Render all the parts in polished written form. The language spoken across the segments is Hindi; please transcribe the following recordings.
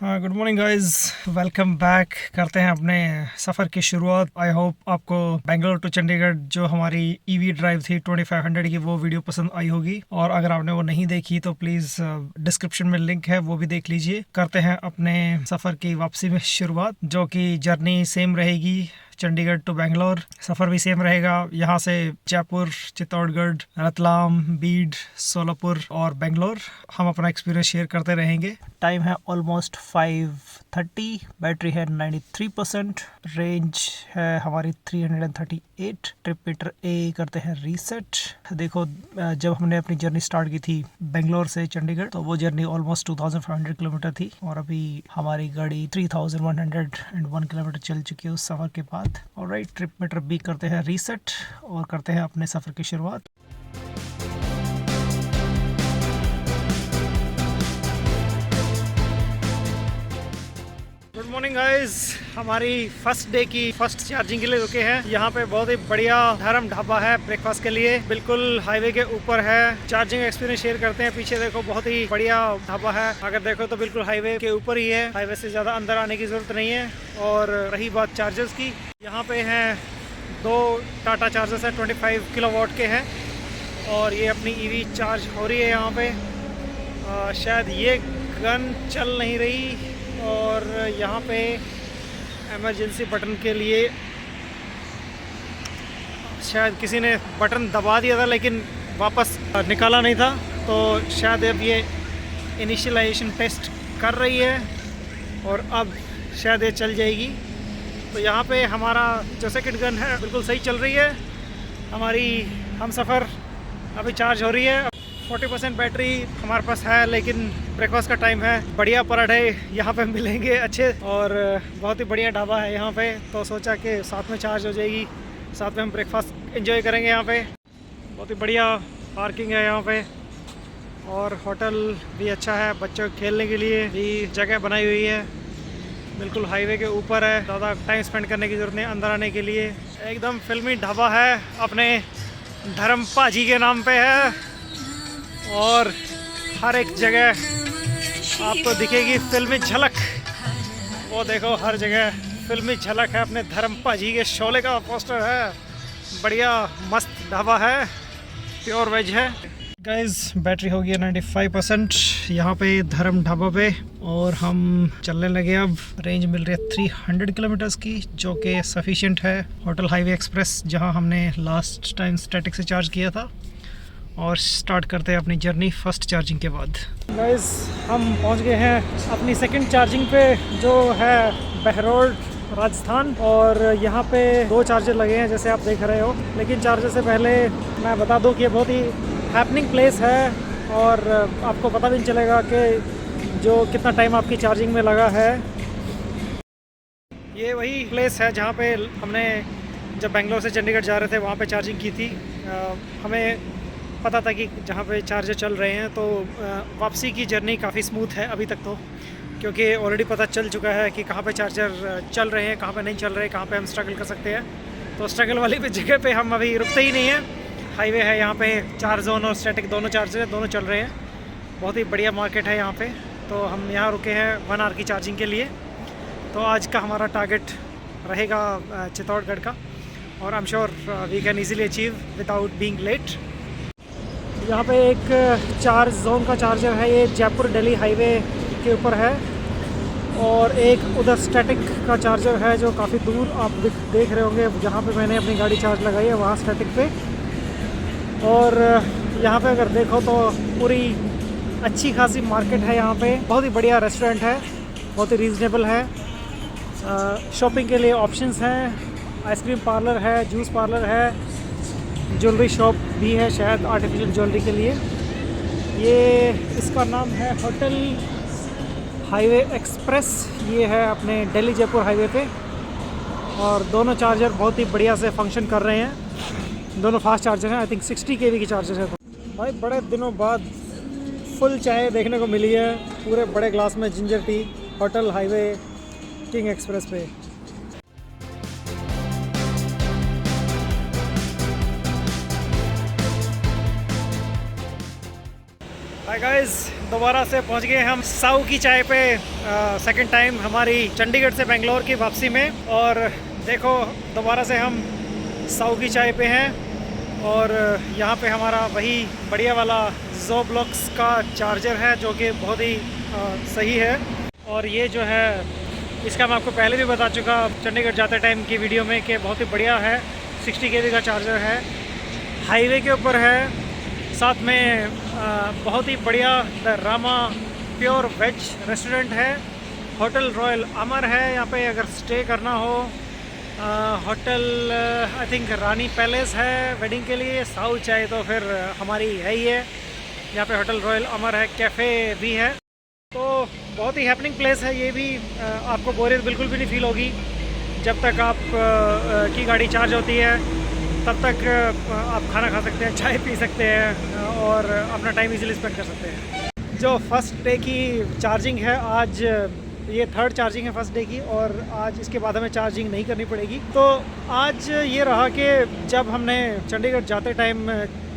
हाँ, good morning guys. Welcome back. करते हैं अपने सफ़र की शुरुआत। आई होप आपको बेंगलोर टू चंडीगढ़ जो हमारी ईवी ड्राइव थी 2500 की वो वीडियो पसंद आई होगी, और अगर आपने वो नहीं देखी तो प्लीज़ डिस्क्रिप्शन में लिंक है, वो भी देख लीजिए। करते हैं अपने सफ़र की वापसी में शुरुआत, जो कि जर्नी सेम रहेगी। चंडीगढ़ टू बेंगलोर सफ़र भी सेम रहेगा। यहाँ से जयपुर, चित्तौड़गढ़, रतलाम, बीड, सोलापुर और बेंगलोर हम अपना एक्सपीरियंस शेयर करते रहेंगे। टाइम है ऑलमोस्ट 5:30, बैटरी है 93%, रेंज है हमारी 338। ट्रिप मीटर ए करते हैं रीसेट। देखो, जब हमने अपनी जर्नी स्टार्ट की थी बेंगलोर से चंडीगढ़, तो वो जर्नी ऑलमोस्ट 2500 किलोमीटर थी, और अभी हमारी गाड़ी 3101 किलोमीटर चल चुकी है उस सफ़र के बाद। ऑलराइट, ट्रिप मीटर बी करते हैं रीसेट और करते हैं अपने सफ़र की शुरुआत। Good morning guys. हमारी फर्स्ट डे की फर्स्ट चार्जिंग के लिए रुके हैं। यहाँ पे बहुत ही बढ़िया धर्म ढाबा है ब्रेकफास्ट के लिए, बिल्कुल हाईवे के ऊपर है। चार्जिंग एक्सपीरियंस शेयर करते हैं। पीछे देखो, बहुत ही बढ़िया ढाबा है। अगर देखो तो बिल्कुल हाईवे के ऊपर ही है, हाईवे से ज़्यादा अंदर आने की ज़रूरत नहीं है। और रही बात चार्जर्स की, यहाँ पे हैं 2 टाटा चार्जर्स है, 25 किलोवाट के हैं, और ये अपनी ईवी चार्ज हो रही है यहाँ पे। शायद ये गन चल नहीं रही, और यहाँ पे इमरजेंसी बटन के लिए शायद किसी ने बटन दबा दिया था लेकिन वापस निकाला नहीं था, तो शायद अब ये इनिशियलाइजेशन टेस्ट कर रही है और अब शायद ये चल जाएगी। तो यहाँ पे हमारा जो सेकंड गन है बिल्कुल सही चल रही है। हमारी हम सफ़र अभी चार्ज हो रही है। 40% बैटरी हमारे पास है, लेकिन ब्रेकफास्ट का टाइम है। बढ़िया पराठे यहाँ पे मिलेंगे अच्छे, और बहुत ही बढ़िया ढाबा है यहाँ पे, तो सोचा कि साथ में चार्ज हो जाएगी, साथ में हम ब्रेकफास्ट एंजॉय करेंगे। यहाँ पे बहुत ही बढ़िया पार्किंग है यहाँ पे, और होटल भी अच्छा है। बच्चों के खेलने के लिए भी जगह बनाई हुई है, बिल्कुल हाईवे के ऊपर है। ज़्यादा टाइम स्पेंड करने की ज़रूरत नहीं अंदर आने के लिए। एकदम फिल्मी ढाबा है, अपने धर्म पाजी के नाम पे है, और हर एक जगह आपको दिखेगी फिल्मी झलक। वो देखो, हर जगह फिल्मी झलक है। अपने धर्म पाजी के शोले का पोस्टर है। बढ़िया मस्त ढाबा है, प्योर वेज है। गाइस, बैटरी हो गई है 95% यहाँ पे धर्म ढाबा पे, और हम चलने लगे। अब रेंज मिल रही है 300 किलोमीटर्स की, जो कि सफिशिएंट है। होटल हाईवे एक्सप्रेस, जहाँ हमने लास्ट टाइम स्टैटिक से चार्ज किया था, और स्टार्ट करते हैं अपनी जर्नी फर्स्ट चार्जिंग के बाद। गाइस, हम पहुंच गए हैं अपनी सेकंड चार्जिंग पे, जो है बहरोड, राजस्थान। और यहाँ पे 2 चार्जर लगे हैं जैसे आप देख रहे हो, लेकिन चार्जर से पहले मैं बता दूं कि ये बहुत ही हैपनिंग प्लेस है, और आपको पता भी नहीं चलेगा कि जो कितना टाइम आपकी चार्जिंग में लगा है। ये वही प्लेस है जहाँ पे हमने जब बेंगलोर से चंडीगढ़ जा रहे थे वहाँ पे चार्जिंग की थी। हमें पता था कि जहाँ पे चार्जर चल रहे हैं, तो वापसी की जर्नी काफ़ी स्मूथ है अभी तक, तो क्योंकि ऑलरेडी पता चल चुका है कि कहाँ पे चार्जर चल रहे हैं, कहाँ पे नहीं चल रहे, कहाँ पे हम स्ट्रगल कर सकते हैं। तो स्ट्रगल वाली जगह पे हम अभी रुकते ही नहीं हैं। हाईवे है यहाँ पे, 4 जोन और स्टैटिक दोनों चार्जर दोनों चल रहे हैं। बहुत ही बढ़िया मार्केट है यहाँ पे, तो हम यहाँ रुके हैं 1 आवर की चार्जिंग के लिए। तो आज का हमारा टारगेट रहेगा चित्तौड़गढ़ का, और I am sure we can easily achieve without being late. यहाँ पे एक 4 जोन का चार्जर है, ये जयपुर दिल्ली हाईवे के ऊपर है, और एक उधर स्टैटिक का चार्जर है जो काफ़ी दूर आप देख रहे होंगे, जहाँ पे मैंने अपनी गाड़ी चार्ज लगाई है वहाँ स्टैटिक पे। और यहाँ पे अगर देखो तो पूरी अच्छी खासी मार्केट है यहाँ पे। बहुत ही बढ़िया रेस्टोरेंट है, बहुत ही रीज़नेबल है। शॉपिंग के लिए ऑप्शंस हैं, आइसक्रीम पार्लर है, जूस पार्लर है, ज्वेलरी शॉप भी है, शायद आर्टिफिशियल ज्वेलरी के लिए। ये इसका नाम है होटल हाईवे एक्सप्रेस, ये है अपने दिल्ली जयपुर हाईवे पे, और दोनों चार्जर बहुत ही बढ़िया से फंक्शन कर रहे हैं। दोनों फास्ट चार्जर हैं, आई थिंक 60 kV की चार्जर है। भाई, बड़े दिनों बाद फुल चाय देखने को मिली है, पूरे बड़े ग्लास में ginger tea, hotel highway king express पे। हाय गाइस, दोबारा से पहुंच गए हम साऊ की चाय पे सेकंड टाइम हमारी चंडीगढ़ से बेंगलोर की वापसी में। और देखो दोबारा से हम साऊ की चाय पे हैं और यहाँ पे हमारा वही बढ़िया वाला ज़ोब्लॉक्स का चार्जर है जो कि बहुत ही सही है। और ये जो है इसका मैं आपको पहले भी बता चुका चंडीगढ़ जाते टाइम की वीडियो में कि बहुत ही बढ़िया है, 60 kW का चार्जर है, हाईवे के ऊपर है, साथ में बहुत ही बढ़िया the Rama pure veg restaurant है, होटल रॉयल अमर है यहाँ पे अगर स्टे करना हो, hotel I think Rani palace है वेडिंग के लिए, साऊ चाय तो फिर हमारी है ही है, यहाँ पे होटल रॉयल अमर है, कैफ़े भी है। तो बहुत ही हैपनिंग प्लेस है ये भी, आपको बोरियत बिल्कुल भी नहीं फील होगी। जब तक आप की गाड़ी चार्ज होती है तब तक आप खाना खा सकते हैं, चाय पी सकते हैं और अपना टाइम इजीली स्पेंड कर सकते हैं। जो फर्स्ट डे की चार्जिंग है, आज ये थर्ड चार्जिंग है फर्स्ट डे की और आज इसके बाद हमें चार्जिंग नहीं करनी पड़ेगी। तो आज ये रहा कि जब हमने चंडीगढ़ जाते टाइम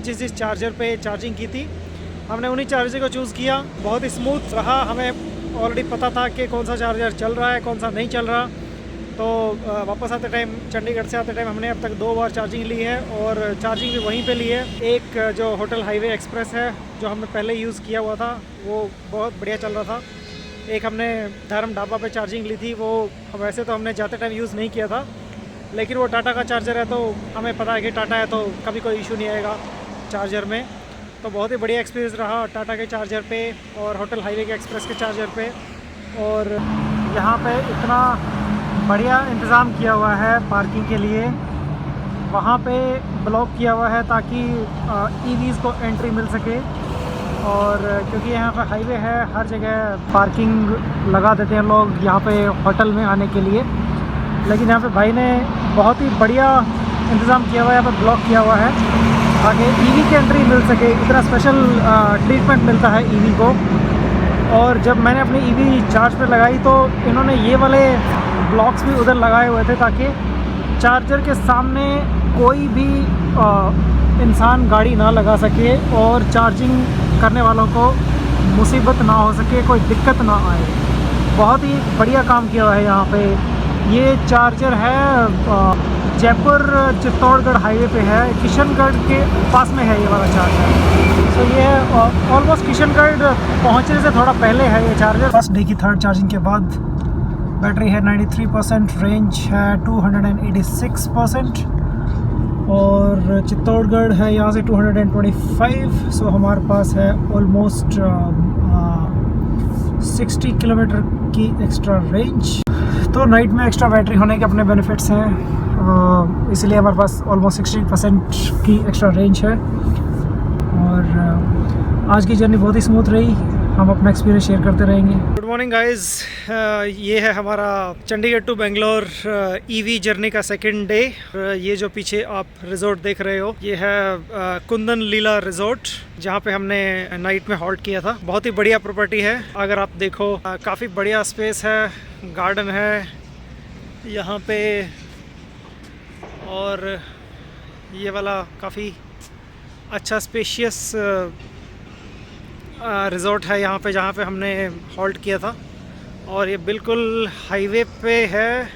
जिस चार्जर पे चार्जिंग की थी हमने उन्हीं चार्जर को चूज़ किया, बहुत ही स्मूथ रहा। हमें ऑलरेडी पता था कि कौन सा चार्जर चल रहा है कौन सा नहीं चल रहा। तो वापस आते टाइम चंडीगढ़ से आते टाइम हमने अब तक 2 बार चार्जिंग ली है और चार्जिंग भी वहीं पे ली है। एक जो होटल हाईवे एक्सप्रेस है जो हमने पहले यूज़ किया हुआ था वो बहुत बढ़िया चल रहा था। एक हमने धर्म ढाबा पे चार्जिंग ली थी, वो वैसे तो हमने जाते टाइम यूज़ नहीं किया था लेकिन वो टाटा का चार्जर है तो हमें पता है कि टाटा है तो कभी कोई इशू नहीं आएगा चार्जर में। तो बहुत ही बढ़िया एक्सपीरियंस रहा टाटा के चार्जर पे और होटल हाईवे के एक्सप्रेस के चार्जर पे। और यहाँ पे इतना बढ़िया इंतज़ाम किया हुआ है पार्किंग के लिए, वहाँ पे ब्लॉक किया हुआ है ताकि ईवीज़ को एंट्री मिल सके। और क्योंकि यहाँ पे हाईवे है हर जगह पार्किंग लगा देते हैं लोग यहाँ पे होटल में आने के लिए, लेकिन यहाँ पे भाई ने बहुत ही बढ़िया इंतज़ाम किया हुआ है, यहाँ पे ब्लॉक किया हुआ है ताकि ईवी की एंट्री मिल सके। इतना स्पेशल ट्रीटमेंट मिलता है ईवी को। और जब मैंने अपनी ईवी चार्ज पर लगाई तो इन्होंने ये वाले ब्लॉक्स भी उधर लगाए हुए थे ताकि चार्जर के सामने कोई भी इंसान गाड़ी ना लगा सके और चार्जिंग करने वालों को मुसीबत ना हो सके, कोई दिक्कत ना आए। बहुत ही बढ़िया काम किया हुआ है यहाँ पे। ये चार्जर है जयपुर चित्तौड़गढ़ हाईवे पे है, किशनगढ़ के पास में है ये वाला चार्जर। तो ये ऑलमोस्ट किशनगढ़ पहुँचने से थोड़ा पहले है ये चार्जर। फर्स्ट डे की थर्ड चार्जिंग के बाद बैटरी है 93%, रेंज है 286% और चित्तौड़गढ़ है यहाँ से 225। सो हमारे पास है ऑलमोस्ट 60 किलोमीटर की एक्स्ट्रा रेंज। तो नाइट में एक्स्ट्रा बैटरी होने के अपने बेनिफिट्स हैं, इसलिए हमारे पास ऑलमोस्ट 60% की एक्स्ट्रा रेंज है। और आज की जर्नी बहुत ही स्मूथ रही, हम अपना एक्सपीरियंस शेयर करते रहेंगे। गुड मॉर्निंग गाइस, ये है हमारा Chandigarh to Bangalore EV journey का सेकंड डे। ये जो पीछे आप रिजॉर्ट देख रहे हो ये है कुंदन लीला रिजॉर्ट, जहाँ पे हमने नाइट में हॉल्ट किया था। बहुत ही बढ़िया प्रॉपर्टी है, अगर आप देखो काफ़ी बढ़िया स्पेस है, गार्डन है यहाँ पे और ये वाला काफ़ी अच्छा स्पेशियस रिज़ॉर्ट है यहाँ पे जहाँ पे हमने हॉल्ट किया था। और ये बिल्कुल हाईवे पे है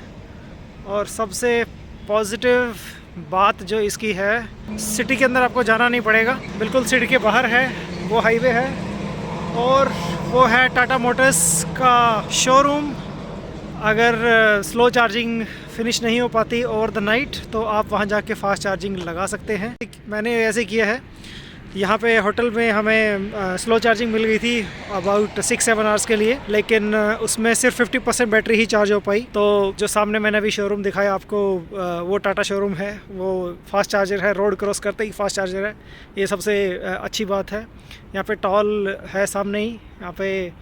और सबसे पॉजिटिव बात जो इसकी है, सिटी के अंदर आपको जाना नहीं पड़ेगा, बिल्कुल सिटी के बाहर है वो हाईवे है। और वो है टाटा मोटर्स का शोरूम। अगर स्लो चार्जिंग फिनिश नहीं हो पाती ओवर द नाइट तो आप वहाँ जाके फ़ास्ट चार्जिंग लगा सकते हैं। मैंने ऐसे किया है, यहाँ पे होटल में हमें स्लो चार्जिंग मिल गई थी अबाउट 6-7 आवर्स के लिए, लेकिन उसमें सिर्फ 50% बैटरी ही चार्ज हो पाई। तो जो सामने मैंने अभी शोरूम दिखाया आपको वो टाटा शोरूम है, वो फास्ट चार्जर है, रोड क्रॉस करते ही फास्ट चार्जर है, ये सबसे अच्छी बात है। यहाँ पे टॉल है सामने ही, यहाँ पे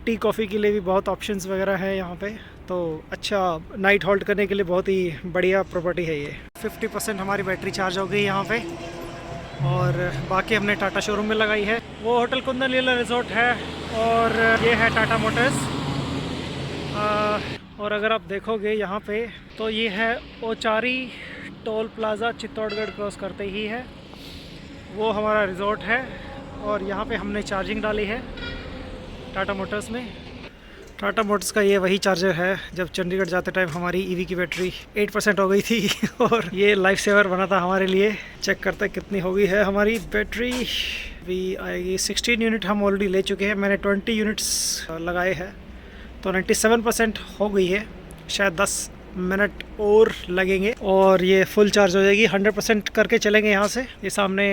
टी कॉफ़ी के लिए भी बहुत ऑप्शंस वगैरह है यहाँ पे। तो अच्छा नाइट हॉल्ट करने के लिए बहुत ही बढ़िया प्रॉपर्टी है ये। 50% हमारी बैटरी चार्ज हो गई यहाँ पे और बाकी हमने टाटा शोरूम में लगाई है। वो होटल कुंदन लीला रिजॉर्ट है और ये है टाटा मोटर्स। और अगर आप देखोगे यहाँ पे तो ये है ओचारी टोल प्लाज़ा, चित्तौड़गढ़ क्रॉस करते ही है वो हमारा रिजॉर्ट है। और यहाँ पे हमने चार्जिंग डाली है टाटा मोटर्स में। टाटा मोटर्स का ये वही चार्जर है जब चंडीगढ़ जाते टाइम हमारी ईवी की बैटरी 8% हो गई थी और ये लाइफ सेवर बना था हमारे लिए। चेक करते हैं कितनी हो गई है हमारी बैटरी। भी आएगी 16 यूनिट हम ऑलरेडी ले चुके हैं, मैंने 20 यूनिट्स लगाए हैं तो 97% हो गई है। शायद 10 मिनट और लगेंगे और ये फुल चार्ज हो जाएगी। 100% करके चलेंगे यहाँ से। ये सामने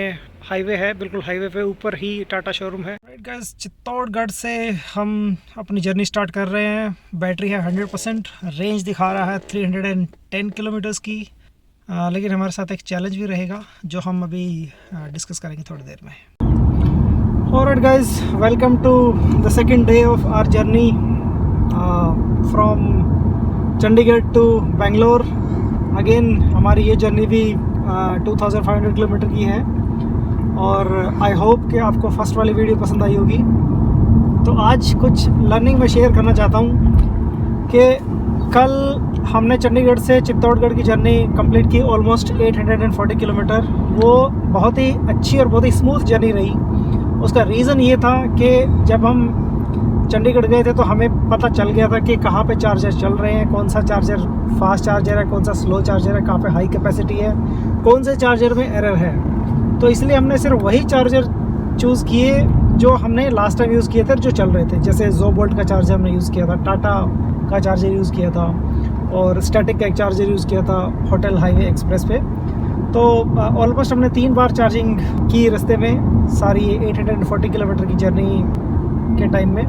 हाईवे है, बिल्कुल हाईवे पे ऊपर ही टाटा शोरूम है। गाइस, चित्तौड़गढ़ से हम अपनी जर्नी स्टार्ट कर रहे हैं। बैटरी है 100%, रेंज दिखा रहा है 310 किलोमीटर्स की। लेकिन हमारे साथ एक चैलेंज भी रहेगा जो हम अभी डिस्कस करेंगे थोड़ी देर में। Alright guys, welcome to the second day of our journey from Chandigarh to Bangalore. Again हमारी ये जर्नी भी 2500 किलोमीटर की है और आई होप कि आपको फर्स्ट वाली वीडियो पसंद आई होगी। तो आज कुछ लर्निंग में शेयर करना चाहता हूँ कि कल हमने चंडीगढ़ से चित्तौड़गढ़ की जर्नी कंप्लीट की, ऑलमोस्ट 840 किलोमीटर। वो बहुत ही अच्छी और बहुत ही स्मूथ जर्नी रही। उसका रीज़न ये था कि जब हम चंडीगढ़ गए थे तो हमें पता चल गया था कि कहाँ पे चार्जर चल रहे हैं, कौन सा चार्जर फास्ट चार्जर है, कौन सा स्लो चार्जर है, कहाँ पे हाई कैपेसिटी है, कौन से चार्जर में एरर है। तो इसलिए हमने सिर्फ वही चार्जर चूज़ किए जो हमने लास्ट टाइम यूज़ किए थे, जो चल रहे थे। जैसे ज़ोबोल्ट का चार्जर हमने यूज़ किया था, टाटा का चार्जर यूज़ किया था और स्टैटिक का एक चार्जर यूज़ किया था होटल हाईवे एक्सप्रेस पे। तो ऑलमोस्ट हमने 3 बार चार्जिंग की रास्ते में, सारी 840 किलोमीटर की जर्नी के टाइम में,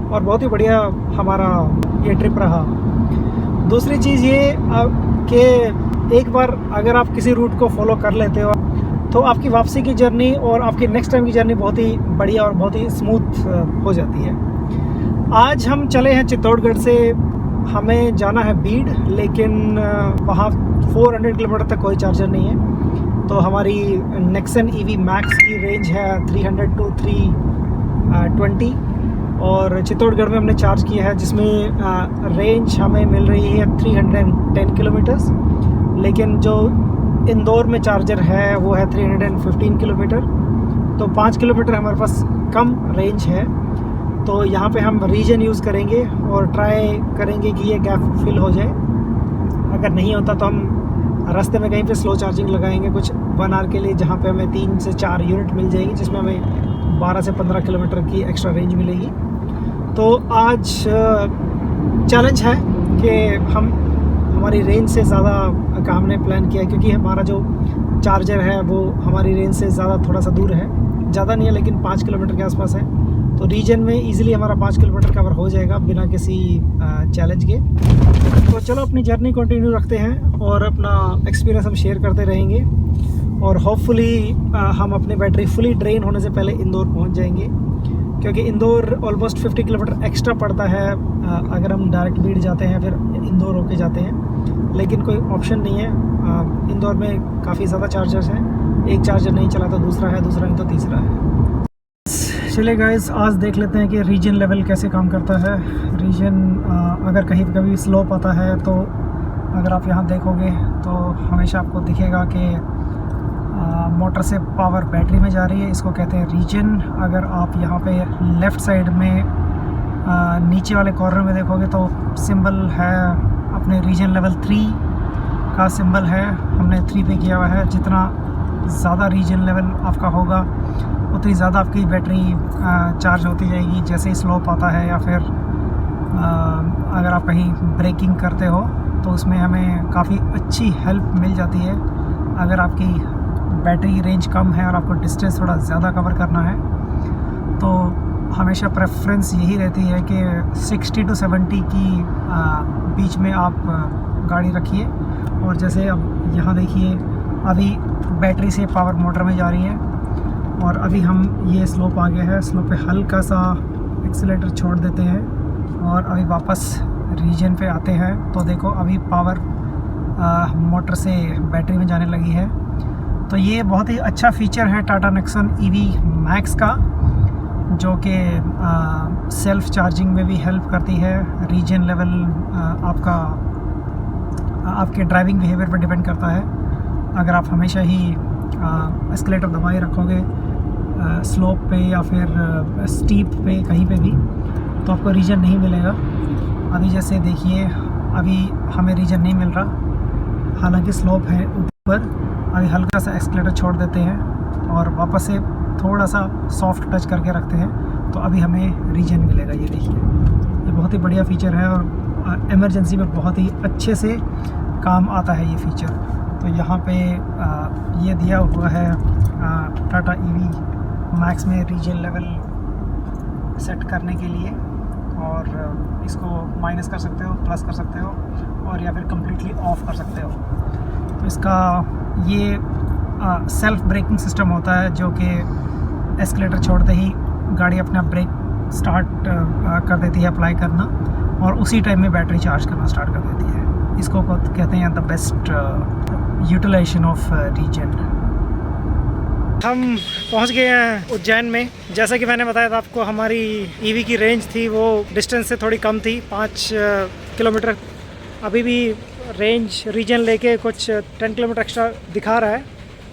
और बहुत ही बढ़िया हमारा ये ट्रिप रहा। दूसरी चीज़ ये कि एक बार अगर आप किसी रूट को फॉलो कर लेते हो तो आपकी वापसी की जर्नी और आपकी नेक्स्ट टाइम की जर्नी बहुत ही बढ़िया और बहुत ही स्मूथ हो जाती है। आज हम चले हैं चित्तौड़गढ़ से, हमें जाना है बीड, लेकिन वहाँ 400 किलोमीटर तक कोई चार्जर नहीं है। तो हमारी नेक्सन ईवी मैक्स की रेंज है 300 to 320 और चित्तौड़गढ़ में हमने चार्ज किया है जिसमें रेंज हमें मिल रही है 310 किलोमीटर्स। लेकिन जो इंदौर में चार्जर है वो है 315 किलोमीटर, तो 5 किलोमीटर हमारे पास कम रेंज है। तो यहाँ पे हम रीजन यूज़ करेंगे और ट्राई करेंगे कि ये गैप फिल हो जाए। अगर नहीं होता तो हम रास्ते में कहीं पे स्लो चार्जिंग लगाएंगे कुछ 1 आवर के लिए, जहाँ पे हमें 3 से 4 यूनिट मिल जाएगी, जिसमें हमें 12 से 15 किलोमीटर की एक्स्ट्रा रेंज मिलेगी। तो आज चैलेंज है कि हमारी रेंज से ज़्यादा का हमने प्लान किया है, क्योंकि हमारा जो चार्जर है वो हमारी रेंज से ज़्यादा थोड़ा सा दूर है, ज़्यादा नहीं है लेकिन 5 किलोमीटर के आसपास है। तो रीजन में इजीली हमारा 5 किलोमीटर कवर हो जाएगा बिना किसी चैलेंज के। तो चलो अपनी जर्नी कंटिन्यू रखते हैं और अपना एक्सपीरियंस हम शेयर करते रहेंगे और होपफुली हम अपनी बैटरी फुली ड्रेन होने से पहले इंदौर पहुंच जाएंगे, क्योंकि इंदौर ऑलमोस्ट 50 किलोमीटर एक्स्ट्रा पड़ता है अगर हम डायरेक्ट बीड जाते हैं फिर इंदौर होके जाते हैं। लेकिन कोई ऑप्शन नहीं है, इंदौर में काफ़ी ज़्यादा चार्जर्स हैं, एक चार्जर नहीं चला तो दूसरा है, दूसरा नहीं तो तीसरा है। चलिए गाइस, आज देख लेते हैं कि रीजन लेवल कैसे काम करता है। रीजन अगर कहीं कभी स्लोप आता है तो अगर आप यहाँ देखोगे तो हमेशा आपको दिखेगा कि मोटर से पावर बैटरी में जा रही है, इसको कहते हैं रीजन। अगर आप यहाँ पे लेफ़्ट साइड में नीचे वाले कॉर्नर में देखोगे तो सिंबल है अपने रीजन लेवल 3 का सिंबल है, हमने 3 पे किया हुआ है। जितना ज़्यादा रीजन लेवल आपका होगा उतनी ज़्यादा आपकी बैटरी चार्ज होती जाएगी जैसे ही स्लोप आता है, या फिर अगर आप कहीं ब्रेकिंग करते हो तो उसमें हमें काफ़ी अच्छी हेल्प मिल जाती है। अगर आपकी बैटरी रेंज कम है और आपको डिस्टेंस थोड़ा ज़्यादा कवर करना है तो हमेशा प्रेफरेंस यही रहती है कि 60 to 70 की बीच में आप गाड़ी रखिए। और जैसे अब यहाँ देखिए, अभी बैटरी से पावर मोटर में जा रही है और अभी हम ये स्लोप आ गया है, स्लोप पे हल्का सा एक्सीलेटर छोड़ देते हैं और अभी वापस रीजन पे आते हैं तो देखो अभी पावर मोटर से बैटरी में जाने लगी है। तो ये बहुत ही अच्छा फीचर है टाटा नेक्सन ईवी मैक्स का, जो कि सेल्फ चार्जिंग में भी हेल्प करती है। रीजन लेवल आपके ड्राइविंग बिहेवियर पर डिपेंड करता है। अगर आप हमेशा ही एस्केलेटर दबाए रखोगे स्लोप पे या फिर स्टीप पे कहीं पे भी तो आपको रीजन नहीं मिलेगा। अभी जैसे देखिए, अभी हमें रीजन नहीं मिल रहा, हालांकि स्लोप है ऊपर। अभी हल्का सा एक्सीलरेटर छोड़ देते हैं और वापस से थोड़ा सा सॉफ्ट टच करके रखते हैं तो अभी हमें रीजन मिलेगा। ये देखिए, ये बहुत ही बढ़िया फ़ीचर है और इमरजेंसी में बहुत ही अच्छे से काम आता है ये फ़ीचर। तो यहाँ पे ये दिया हुआ है टाटा EV मैक्स में रीजन लेवल सेट करने के लिए, और इसको माइनस कर सकते हो, प्लस कर सकते हो, और या फिर कम्प्लीटली ऑफ कर सकते हो। तो इसका ये सेल्फ ब्रेकिंग सिस्टम होता है जो कि एस्केलेटर छोड़ते ही गाड़ी अपना ब्रेक स्टार्ट कर देती है अप्लाई करना, और उसी टाइम में बैटरी चार्ज करना स्टार्ट कर देती है। इसको कहते हैं the best utilisation of reason. हम पहुंच गए हैं उज्जैन में। जैसा कि मैंने बताया था आपको, हमारी EV की रेंज थी वो डिस्टेंस से थोड़ी कम थी, 5 किलोमीटर। अभी भी रेंज रीजन लेके कुछ 10 किलोमीटर एक्स्ट्रा दिखा रहा है,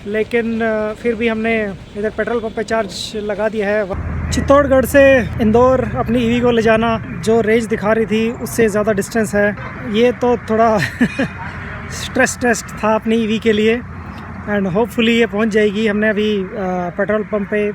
लेकिन फिर भी हमने इधर पेट्रोल पंप पे चार्ज लगा दिया है। चित्तौड़गढ़ से इंदौर अपनी EV को ले जाना जो रेंज दिखा रही थी उससे ज़्यादा डिस्टेंस है। ये तो थोड़ा स्ट्रेस टेस्ट था अपनी EV के लिए, एंड होपफुली ये पहुंच जाएगी। हमने अभी पेट्रोल पंप पे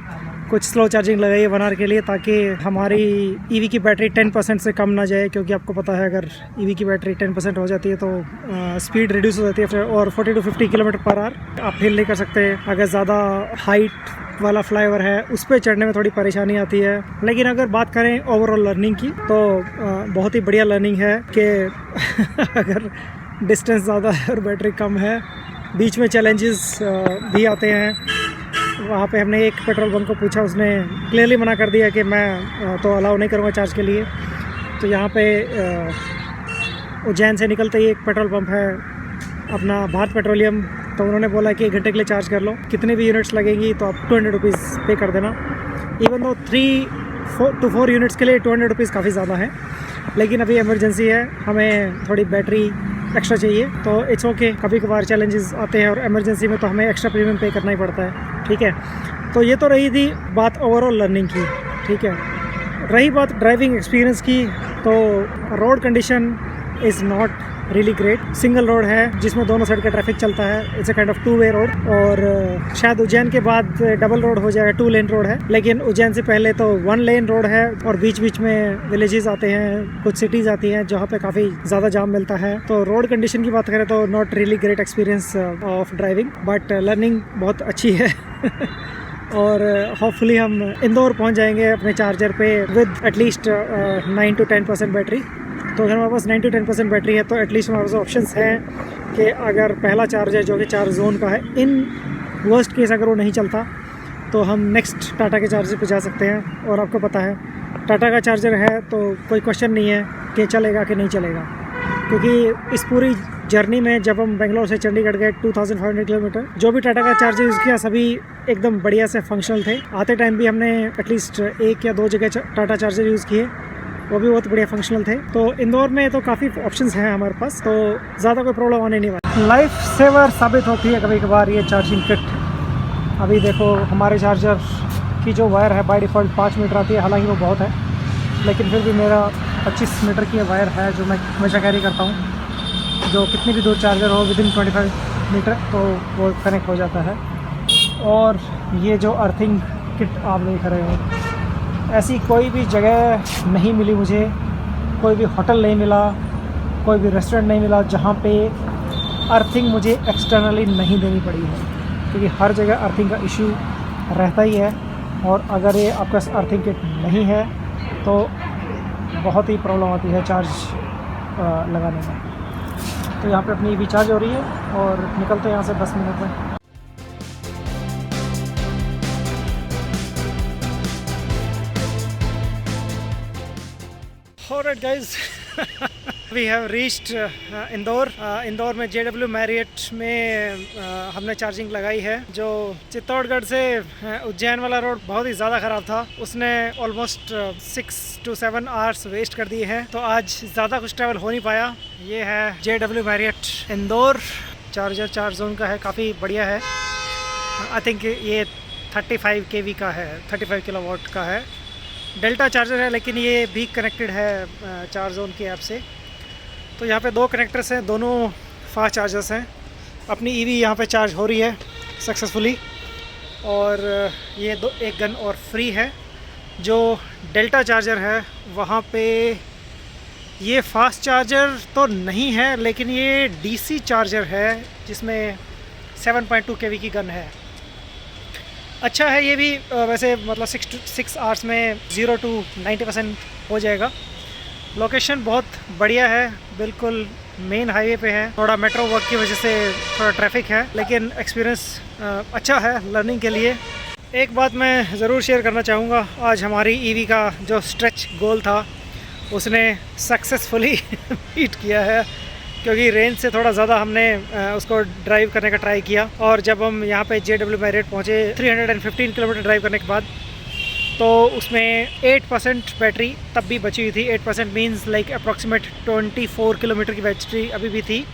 कुछ स्लो चार्जिंग लगाई है 1 आवर के लिए, ताकि हमारी EV की बैटरी 10% से कम ना जाए, क्योंकि आपको पता है अगर EV की बैटरी 10% हो जाती है तो स्पीड रिड्यूस हो जाती है, और 40 to 50 किलोमीटर पर आवर आप हिल नहीं कर सकते। अगर ज़्यादा हाइट वाला फ्लाईओवर है उस पर चढ़ने में थोड़ी परेशानी आती है। लेकिन अगर बात करें ओवरऑल लर्निंग की तो बहुत ही बढ़िया लर्निंग है कि अगर डिस्टेंस ज़्यादा है और बैटरी कम है, बीच में चैलेंजेस भी आते हैं। वहाँ पे हमने एक पेट्रोल पंप को पूछा, उसने क्लियरली मना कर दिया कि मैं तो अलाउ नहीं करूँगा चार्ज के लिए। तो यहाँ पे उज्जैन से निकलते ही एक पेट्रोल पंप है अपना भारत पेट्रोलियम, तो उन्होंने बोला कि 1 घंटे के लिए चार्ज कर लो, कितने भी यूनिट्स लगेंगी तो आप 200 रुपीज़ पे कर देना। इवन दो 3 to 4 यूनिट्स के लिए 200 रुपीज़ काफ़ी ज़्यादा है, लेकिन अभी इमरजेंसी है, हमें थोड़ी बैटरी एक्स्ट्रा चाहिए तो इट्स ओके। कभी कभार चैलेंजेस आते हैं और इमरजेंसी में तो हमें एक्स्ट्रा प्रीमियम पे करना ही पड़ता है, ठीक है। तो ये तो रही थी बात ओवरऑल लर्निंग की, ठीक है। रही बात ड्राइविंग एक्सपीरियंस की, तो road condition is not really great. Single road है जिसमें दोनों साइड का ट्रैफिक चलता है, it's a kind of two way road, और शायद उज्जैन के बाद डबल रोड हो जाएगा, 2 लेन रोड है। लेकिन उज्जैन से पहले तो 1 लेन रोड है, और बीच बीच में विलेजेस आते हैं, कुछ सिटीज़ आती हैं जहाँ पे काफ़ी ज़्यादा जाम मिलता है। तो रोड कंडीशन की बात करें तो not really great experience of driving, but learning बहुत अच्छी है। और होपफुली हम इंदौर पहुँच जाएंगे अपने चार्जर पे विद एटलीस्ट 9 to 10% बैटरी। तो अगर हमारे पास 9 to 10% बैटरी है तो एटलीस्ट हमारे पास ऑप्शंस हैं कि अगर पहला चार्जर जो कि 4 जोन का है, इन वर्स्ट केस अगर वो नहीं चलता तो हम नेक्स्ट टाटा के चार्जर पे जा सकते हैं। और आपको पता है टाटा का चार्जर है तो कोई क्वेश्चन नहीं है कि चलेगा कि नहीं चलेगा, क्योंकि इस पूरी जर्नी में जब हम बेंगलोर से चंडीगढ़ गए 2500 किलोमीटर, जो भी टाटा का चार्जर यूज़ किया सभी एकदम बढ़िया से फंक्शनल थे। आते टाइम भी हमने एटलीस्ट 1 या 2 जगह टाटा चार्जर यूज़ किए, वो भी बहुत बढ़िया फंक्शनल थे। तो इंदौर में तो काफ़ी ऑप्शंस हैं हमारे पास, तो ज़्यादा कोई प्रॉब्लम आने नहीं वाली। लाइफ सेवर साबित होती है कभी कभार ये चार्जिंग किट। अभी देखो हमारे चार्जर की जो वायर है बाय डिफ़ॉल्ट 5 मीटर आती है, हालांकि वो बहुत है, लेकिन फिर भी मेरा 25 मीटर की वायर है जो मैं हमेशा कैरी करता हूँ। जो कितनी भी दूर चार्जर हो विदिन 25 मीटर तो वो कनेक्ट हो जाता है। और ये जो अर्थिंग किट आप देख रहे हो, ऐसी कोई भी जगह नहीं मिली मुझे, कोई भी होटल नहीं मिला, कोई भी रेस्टोरेंट नहीं मिला जहाँ पे अर्थिंग मुझे एक्सटर्नली नहीं देनी पड़ी है, क्योंकि हर जगह अर्थिंग का इशू रहता ही है। और अगर ये आपका अर्थिंग किट नहीं है तो बहुत ही प्रॉब्लम आती है चार्ज लगाने में। तो यहाँ पे अपनी EV चार्ज हो रही है और निकलते हैं यहाँ से 10 मिनट में। Alright guys, we have reached Indore. Indore में JW मैरियट में हमने चार्जिंग लगाई है। जो चित्तौड़गढ़ से उज्जैन वाला रोड बहुत ही ज़्यादा ख़राब था, उसने ऑलमोस्ट 6 to 7 आवर्स वेस्ट कर दिए हैं, तो आज ज़्यादा कुछ ट्रैवल हो नहीं पाया। ये है JW Marriott Indore, charger 4 zone का है, काफ़ी बढ़िया है। आई थिंक ये 35 kV का है, 35 किलोवाट का है। डेल्टा चार्जर है, लेकिन ये भी कनेक्टेड है चार्ज ज़ोन की ऐप से। तो यहाँ पे 2 कनेक्टर्स हैं, दोनों फास्ट चार्जर्स हैं। अपनी ईवी यहाँ पे चार्ज हो रही है सक्सेसफुली, और ये एक गन और फ्री है। जो डेल्टा चार्जर है वहाँ पे ये फास्ट चार्जर तो नहीं है, लेकिन ये डीसी चार्जर है जिसमें 7.2 kV की गन है। अच्छा है ये भी, वैसे मतलब 6 आवर्स में 0 to 90% हो जाएगा। लोकेशन बहुत बढ़िया है, बिल्कुल मेन हाईवे पे है। थोड़ा मेट्रो वर्क की वजह से थोड़ा ट्रैफिक है, लेकिन एक्सपीरियंस अच्छा है लर्निंग के लिए। एक बात मैं ज़रूर शेयर करना चाहूँगा, आज हमारी ईवी का जो स्ट्रेच गोल था उसने सक्सेसफुली मीट किया है, क्योंकि रेंज से थोड़ा ज़्यादा हमने उसको ड्राइव करने का ट्राई किया। और जब हम यहाँ पे JW मैरियट पहुँचे 315 किलोमीटर ड्राइव करने के बाद, तो उसमें 8% बैटरी तब भी बची हुई थी। 8% मीन्स लाइक अप्रॉक्सीमेट 24 किलोमीटर की बैटरी अभी भी थी।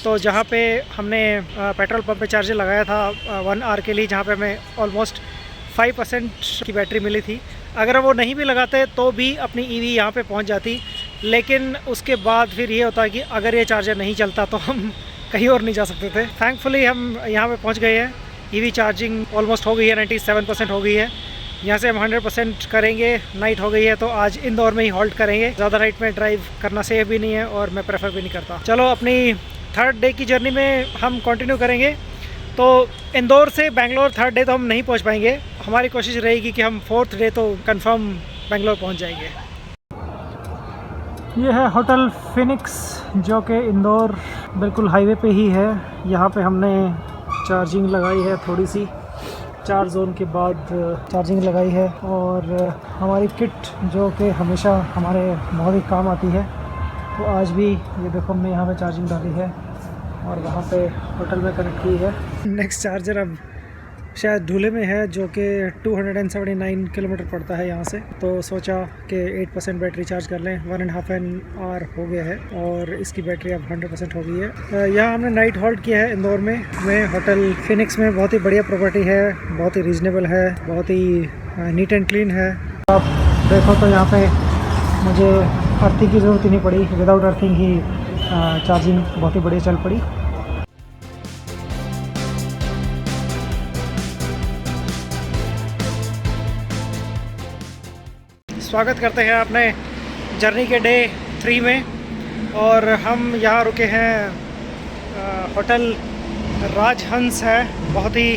तो जहाँ पे हमने पेट्रोल पंप पे चार्जर लगाया था 1 आवर के लिए, जहाँ पे हमें ऑलमोस्ट 5% की बैटरी मिली थी, अगर वो नहीं भी लगाते तो भी अपनी ईवी यहाँ पे पहुँच जाती। लेकिन उसके बाद फिर ये होता है कि अगर ये चार्जर नहीं चलता तो हम कहीं और नहीं जा सकते थे। थैंकफुली हम यहाँ पे पहुँच गए हैं। ईवी चार्जिंग ऑलमोस्ट हो गई है, 97% हो गई है। यहाँ से हम 100% करेंगे। नाइट हो गई है तो आज इंदौर में ही हॉल्ट करेंगे। ज़्यादा नाइट में ड्राइव करना सेफ भी नहीं है और मैं प्रेफर भी नहीं करता। चलो अपनी 3rd डे की जर्नी में हम कंटिन्यू करेंगे। तो इंदौर से बेंगलोर 3rd डे तो हम नहीं पहुँच पाएंगे। हमारी कोशिश रहेगी कि हम 4th डे तो कंफर्म बेंगलोर पहुँच जाएंगे। ये है होटल फिनिक्स, जो कि इंदौर बिल्कुल हाईवे पे ही है। यहाँ पे हमने चार्जिंग लगाई है, थोड़ी सी चार्ज ज़ोन के बाद चार्जिंग लगाई है। और हमारी किट जो कि हमेशा हमारे बहुत ही काम आती है, तो आज भी ये देखो हमने यहाँ पे चार्जिंग डाली है और वहाँ पे होटल में कनेक्ट की है। नेक्स्ट चार्जर अब शायद धुले में है, जो कि 279 किलोमीटर पड़ता है यहाँ से। तो सोचा कि 8% बैटरी चार्ज कर लें। 1.5 आवर हो गया है और इसकी बैटरी अब 100% हो गई है। यहाँ हमने नाइट हॉल्ट किया है इंदौर में होटल फिनिक्स में। बहुत ही बढ़िया प्रॉपर्टी है, बहुत ही रीज़नेबल है, बहुत ही नीट एंड क्लीन है। आप देखो तो यहाँ पे मुझे अर्थिंग की ज़रूरत ही नहीं पड़ी, विदाउट अर्थिंग ही चार्जिंग बहुत ही बढ़िया चल पड़ी। स्वागत करते हैं अपने जर्नी के डे 3 में, और हम यहाँ रुके हैं होटल राजहंस है। बहुत ही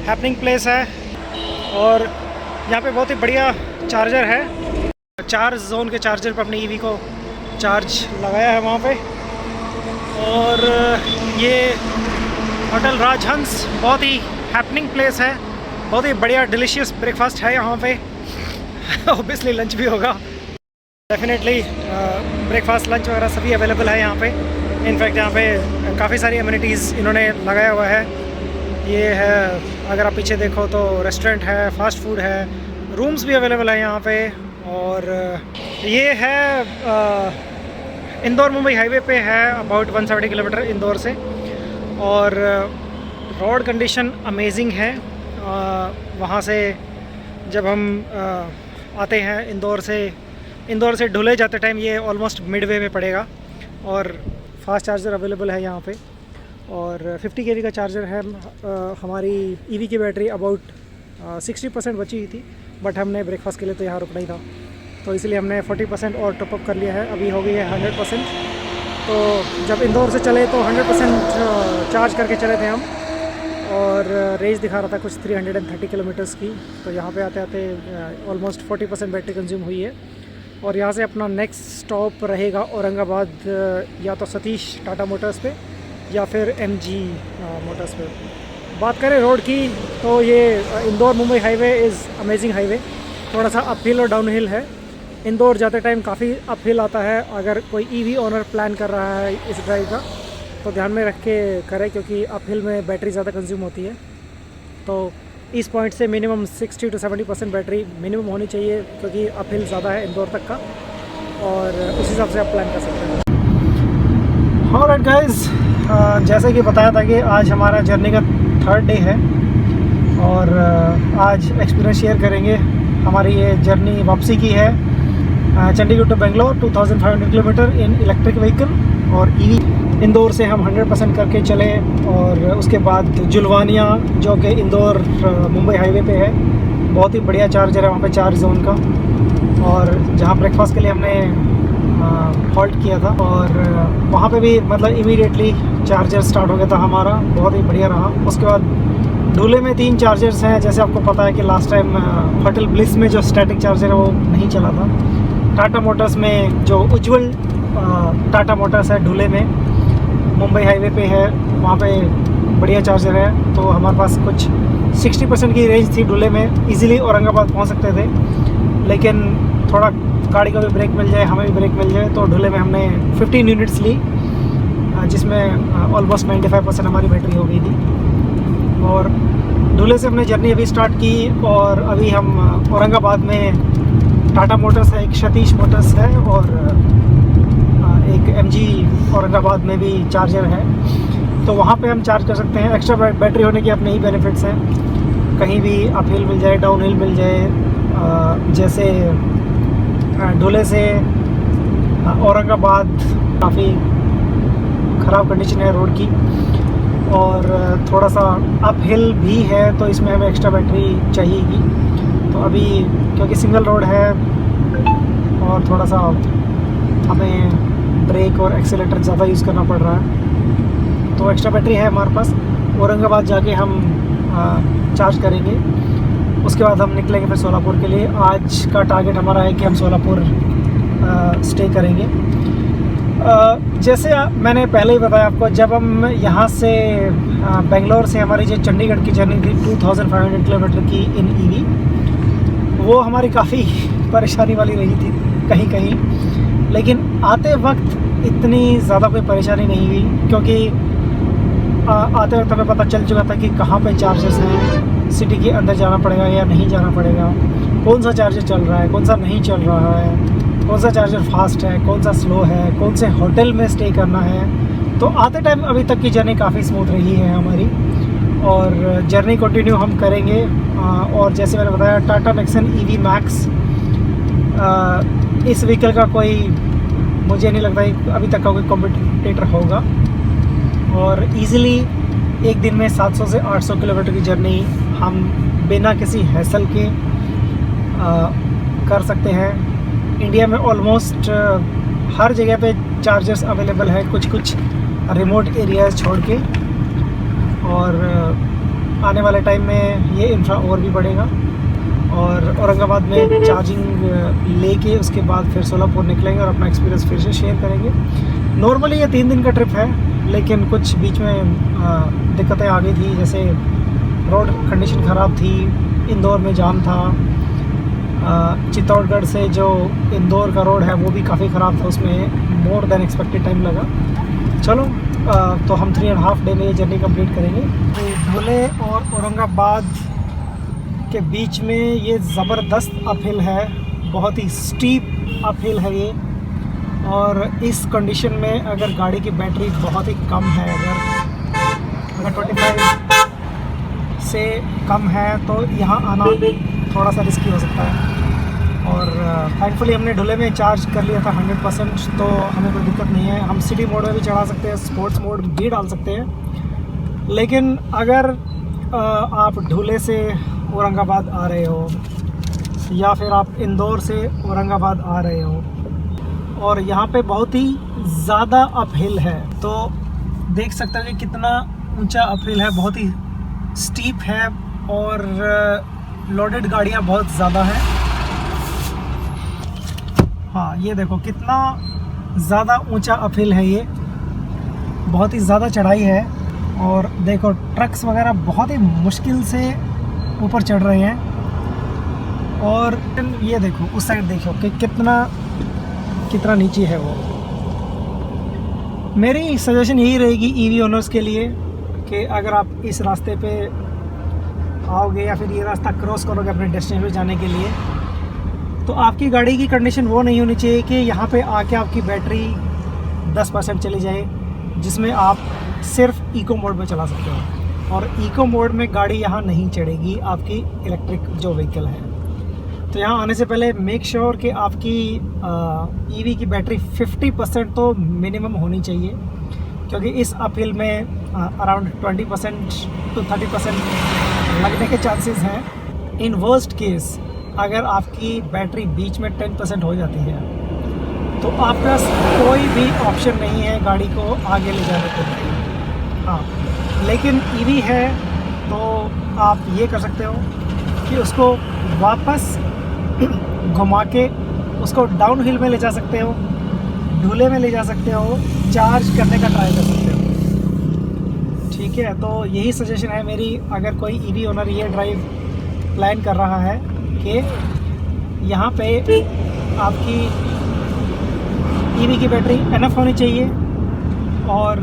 हैपनिंग प्लेस है और यहाँ पे बहुत ही बढ़िया चार्जर है। चार्ज ज़ोन के चार्जर पर अपनी ईवी को चार्ज लगाया है वहाँ पे। और ये होटल राजहंस बहुत ही हैपनिंग प्लेस है। बहुत ही बढ़िया डिलीशियस ब्रेकफास्ट है यहाँ पे। ऑब्वियसली लंच भी होगा, डेफिनेटली ब्रेकफास्ट लंच वगैरह सभी अवेलेबल है यहाँ पे। इनफैक्ट यहाँ पे काफ़ी सारी एमिनिटीज़ इन्होंने लगाया हुआ है। ये है, अगर आप पीछे देखो तो रेस्टोरेंट है, फास्ट फूड है, रूम्स भी अवेलेबल है यहाँ पे। और ये है इंदौर मुंबई हाईवे पे है, अबाउट 170 किलोमीटर इंदौर से। और रोड कंडीशन अमेजिंग है। वहाँ से जब हम आते हैं इंदौर से ढुले जाते टाइम, ये ऑलमोस्ट मिडवे में पड़ेगा। और फास्ट चार्जर अवेलेबल है यहाँ पे, और 50 kV का चार्जर है। हमारी ईवी की बैटरी अबाउट 60% बची हुई थी, बट हमने ब्रेकफास्ट के लिए तो यहाँ रुकना ही था, तो इसलिए हमने 40% और टॉपअप कर लिया है। अभी हो गई है 100%। तो जब इंदौर से चले तो 100% चार्ज करके चले थे हम, और रेंज दिखा रहा था कुछ 330 किलोमीटर्स की। तो यहाँ पे आते आते ऑलमोस्ट 40% बैटरी कंज्यूम हुई है। और यहाँ से अपना नेक्स्ट स्टॉप रहेगा औरंगाबाद, या तो सतीश टाटा मोटर्स पे या फिर MG मोटर्स पे। बात करें रोड की, तो ये Indore Mumbai highway is amazing highway. थोड़ा सा अपहिल और डाउनहिल है। इंदौर जाते टाइम काफ़ी अपहिल आता है। अगर कोई EV ओनर प्लान कर रहा है इस ड्राइव का, तो ध्यान में रख के करें, क्योंकि अपहिल में बैटरी ज़्यादा कंज्यूम होती है। तो इस पॉइंट से मिनिमम 60 to 70% बैटरी मिनिमम होनी चाहिए, क्योंकि अपहिल ज़्यादा है इंदौर तक का, और उस हिसाब से आप प्लान कर सकते हैं। ऑलराइट गाइस, जैसे कि बताया था कि आज हमारा जर्नी का 3rd डे है, और आज एक्सपीरियंस शेयर करेंगे। हमारी ये जर्नी वापसी की है Chandigarh to Bangalore 2500 kilometre in electric vehicle और ईवी। इंदौर से हम 100% करके चले और उसके बाद जुलवानिया जो कि इंदौर मुंबई हाईवे पे है, बहुत ही बढ़िया चार्जर है वहाँ पे चार्ज जोन का। और जहाँ ब्रेकफास्ट के लिए हमने हॉल्ट किया था और वहाँ पे भी मतलब इमीडिएटली चार्जर स्टार्ट हो गया था हमारा, बहुत ही बढ़िया रहा। उसके बाद धुले में 3 चार्जर्स हैं, जैसे आपको पता है कि लास्ट टाइम होटल ब्लिस में जो स्टैटिक चार्जर है वो नहीं चला था। टाटा मोटर्स में जो उज्जवल टाटा मोटर्स है धुले में, मुंबई हाईवे पे है, वहाँ पे बढ़िया चार्जर है। तो हमारे पास कुछ 60% की रेंज थी धुले में, इजीली औरंगाबाद पहुँच सकते थे। लेकिन थोड़ा गाड़ी को भी ब्रेक मिल जाए, हमें भी ब्रेक मिल जाए, तो धुले में हमने 15 यूनिट्स ली, जिसमें ऑलमोस्ट 95% हमारी बैटरी हो गई थी। और धुले से हमने जर्नी अभी स्टार्ट की और अभी हम औरंगाबाद में टाटा मोटर्स है, एक सतीश मोटर्स है और एक MG औरंगाबाद में भी चार्जर है, तो वहाँ पे हम चार्ज कर सकते हैं। एक्स्ट्रा बैटरी होने के अपने ही बेनिफिट्स हैं, कहीं भी अप हिल मिल जाए, डाउन हिल मिल जाए। जैसे धुले से औरंगाबाद काफ़ी ख़राब कंडीशन है रोड की और थोड़ा सा अप हिल भी है, तो इसमें हमें एक्स्ट्रा बैटरी चाहिएगी। तो अभी क्योंकि सिंगल रोड है और थोड़ा सा हमें ब्रेक और एक्सीलेटर ज़्यादा यूज़ करना पड़ रहा है, तो एक्स्ट्रा बैटरी है हमारे पास। औरंगाबाद जाके हम चार्ज करेंगे, उसके बाद हम निकलेंगे फिर सोलापुर के लिए। आज का टारगेट हमारा है कि हम सोलापुर स्टे करेंगे। जैसे मैंने पहले ही बताया आपको, जब हम यहाँ से बेंगलोर से हमारी जो चंडीगढ़ की जर्नी थी 2500 किलोमीटर की इन ईवी, वो हमारी काफ़ी परेशानी वाली रही थी कहीं कहीं, लेकिन आते वक्त इतनी ज़्यादा कोई परेशानी नहीं हुई, क्योंकि आते वक्त हमें पता चल चुका था कि कहाँ पे चार्जर्स हैं, सिटी के अंदर जाना पड़ेगा या नहीं जाना पड़ेगा, कौन सा चार्जर चल रहा है, कौन सा नहीं चल रहा है, कौन सा चार्जर फास्ट है, कौन सा स्लो है, कौन से होटल में स्टे करना है। तो आते टाइम अभी तक की जर्नी काफ़ी स्मूथ रही है हमारी और जर्नी कंटिन्यू हम करेंगे। और जैसे मैंने बताया, टाटा नेक्सन EV मैक्स, इस व्हीकल का कोई मुझे नहीं लगता अभी तक का कोई कॉम्पिटिटर होगा और ईज़िली एक दिन में 700 से 800 किलोमीटर की जर्नी हम बिना किसी हैसल के कर सकते हैं। इंडिया में ऑलमोस्ट हर जगह पे चार्जर्स अवेलेबल है, कुछ रिमोट एरियाज़ छोड़ के, और आने वाले टाइम में ये इंफ्रा और भी बढ़ेगा। और औरंगाबाद में चार्जिंग लेके उसके बाद फिर सोलापुर निकलेंगे और अपना एक्सपीरियंस फिर से शेयर करेंगे। नॉर्मली ये 3 दिन का ट्रिप है, लेकिन कुछ बीच में दिक्कतें आ गई थी, जैसे रोड कंडीशन ख़राब थी, इंदौर में जाम था, चित्तौड़गढ़ से जो इंदौर का रोड है वो भी काफ़ी ख़राब था, उसमें मोर देन एक्सपेक्टेड टाइम लगा। चलो तो हम 3.5 डे में ये जर्नी कंप्लीट करेंगे। तो धुले और औरंगाबाद के बीच में ये ज़बरदस्त अपहिल है, बहुत ही स्टीप अपहिल है ये, और इस कंडीशन में अगर गाड़ी की बैटरी बहुत ही कम है, अगर 25 से कम है तो यहाँ आना थोड़ा सा रिस्की हो सकता है। और थैंकफुली हमने धुले में चार्ज कर लिया था 100%, तो हमें कोई दिक्कत नहीं है। हम सिटी मोड में भी चढ़ा सकते हैं, स्पोर्ट्स मोड भी डाल सकते हैं। लेकिन अगर आप धुले से औरंगाबाद आ रहे हो या फिर आप इंदौर से औरंगाबाद आ रहे हो और यहाँ पे बहुत ही ज़्यादा अपहिल है, तो देख सकते हो कि कितना ऊंचा अपहिल है, बहुत ही स्टीप है और लोडेड गाड़ियाँ बहुत ज़्यादा हैं। हाँ, ये देखो कितना ज़्यादा ऊंचा अपहिल है, ये बहुत ही ज़्यादा चढ़ाई है। और देखो ट्रक्स वगैरह बहुत ही मुश्किल से ऊपर चढ़ रहे हैं। और ये देखो उस साइड देखो कि कितना नीचे है वो। मेरी सजेशन यही रहेगी ईवी ओनर्स के लिए कि अगर आप इस रास्ते पे आओगे या फिर ये रास्ता क्रॉस करोगे अपने डेस्टिनेशन पे जाने के लिए, तो आपकी गाड़ी की कंडीशन वो नहीं होनी चाहिए कि यहाँ पे आके आपकी बैटरी 10% चली जाए, जिसमें आप सिर्फ इको मोड में चला सकते हो। और इको मोड में गाड़ी यहाँ नहीं चढ़ेगी आपकी इलेक्ट्रिक जो व्हीकल है। तो यहाँ आने से पहले मेक श्योर कि आपकी ईवी की बैटरी 50% तो मिनिमम होनी चाहिए, क्योंकि इस अपहिल में अराउंड 20% to 30% लगने के चांसेस हैं। इन वर्स्ट केस अगर आपकी बैटरी बीच में 10% हो जाती है तो आपके पास कोई भी ऑप्शन नहीं है गाड़ी को आगे ले जाने के लिए। हाँ, लेकिन ईवी है तो आप ये कर सकते हो कि उसको वापस घुमा के उसको डाउन हिल में ले जा सकते हो, ढूले में ले जा सकते हो, चार्ज करने का ट्राई कर सकते हो। ठीक है, तो यही सजेशन है मेरी, अगर कोई ईवी ओनर ये ड्राइव प्लान कर रहा है कि यहाँ पे आपकी ईवी की बैटरी एनफ होनी चाहिए और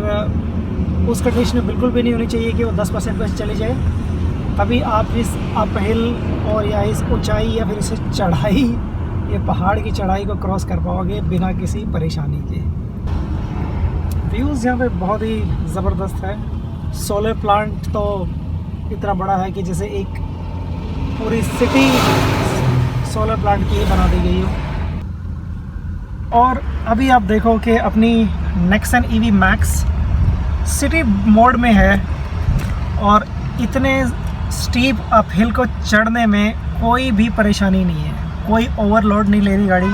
उस कंडीशन में बिल्कुल भी नहीं होनी चाहिए कि वो 10% पर चली जाए, तभी आप इस अपहिल और या इस ऊंचाई या फिर इस चढ़ाई, ये पहाड़ की चढ़ाई को क्रॉस कर पाओगे बिना किसी परेशानी के। व्यूज़ यहाँ पे बहुत ही ज़बरदस्त है। सोलर प्लांट तो इतना बड़ा है कि जैसे एक पूरी सिटी सोलर प्लांट की बना दी गई हो। और अभी आप देखो कि अपनी Nexon EV max city mode में है और इतने स्टीप अपहिल को चढ़ने में कोई भी परेशानी नहीं है, कोई ओवरलोड नहीं ले रही गाड़ी।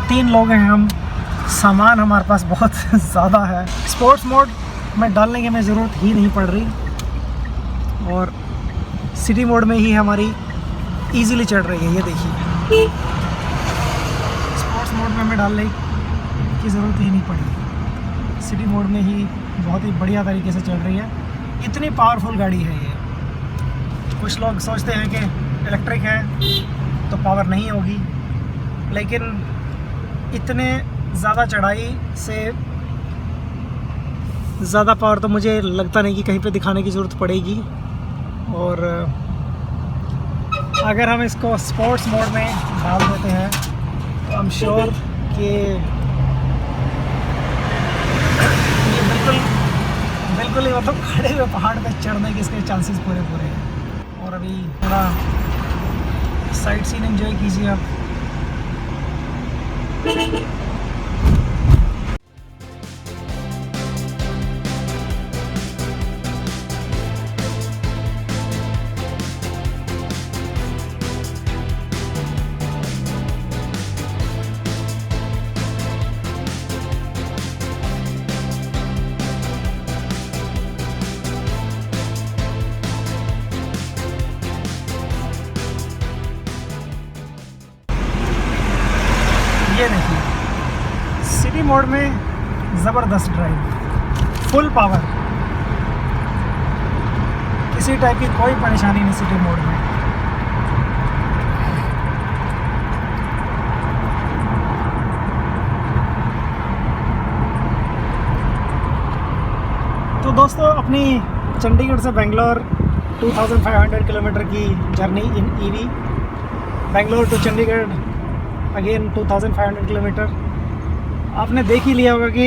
3 लोग हैं हम, सामान हमारे पास बहुत ज़्यादा है। स्पोर्ट्स मोड में डालने की हमें ज़रूरत ही नहीं पड़ रही और सिटी मोड में ही हमारी इजीली चढ़ रही है। ये देखिए, स्पोर्ट्स मोड में हमें डालने की ज़रूरत ही नहीं पड़ी, सिटी मोड में ही बहुत ही बढ़िया तरीके से चल रही है। इतनी पावरफुल गाड़ी है ये। कुछ लोग सोचते हैं कि इलेक्ट्रिक है तो पावर नहीं होगी, लेकिन इतने ज़्यादा चढ़ाई से ज़्यादा पावर तो मुझे लगता नहीं कि कहीं पे दिखाने की ज़रूरत पड़ेगी। और अगर हम इसको स्पोर्ट्स मोड में डाल देते हैं तो आई एम श्योर कि ये बिल्कुल ही मतलब खड़े हुए पहाड़ पे चढ़ने के इसके चांसेस पूरे हैं। और अभी थोड़ा साइट सीन एंजॉय कीजिए आप। ये देखिए, सिटी मोड में ज़बरदस्त ड्राइव, फुल पावर, किसी टाइप की कोई परेशानी नहीं सिटी मोड में। तो दोस्तों, अपनी चंडीगढ़ से बेंगलोर 2500 किलोमीटर की journey in EV, Bangalore to Chandigarh again 2500 kilometre. आपने देख ही लिया होगा कि